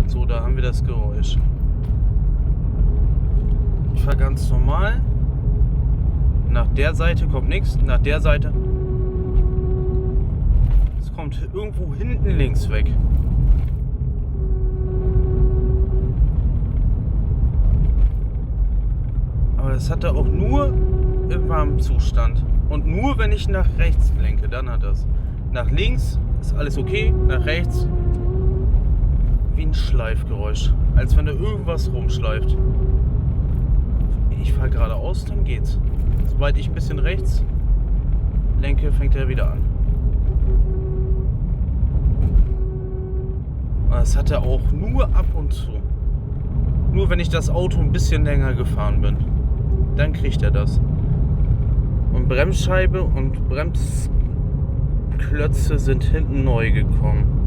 So, da haben wir das Geräusch. Ich fahre ganz normal. Nach der Seite kommt nichts. Nach der Seite. Es kommt irgendwo hinten links weg. Aber das hat er auch nur im warmen Zustand. Und nur wenn ich nach rechts lenke, dann hat das. Nach links ist alles okay, nach rechts wie ein Schleifgeräusch. Als wenn da irgendwas rumschleift. Ich fahre geradeaus, dann geht's. Sobald ich ein bisschen rechts lenke, fängt er wieder an. Das hat er auch nur ab und zu. Nur wenn ich das Auto ein bisschen länger gefahren bin. Dann kriegt er das. Und Bremsscheibe und Bremsklötze sind hinten neu gekommen.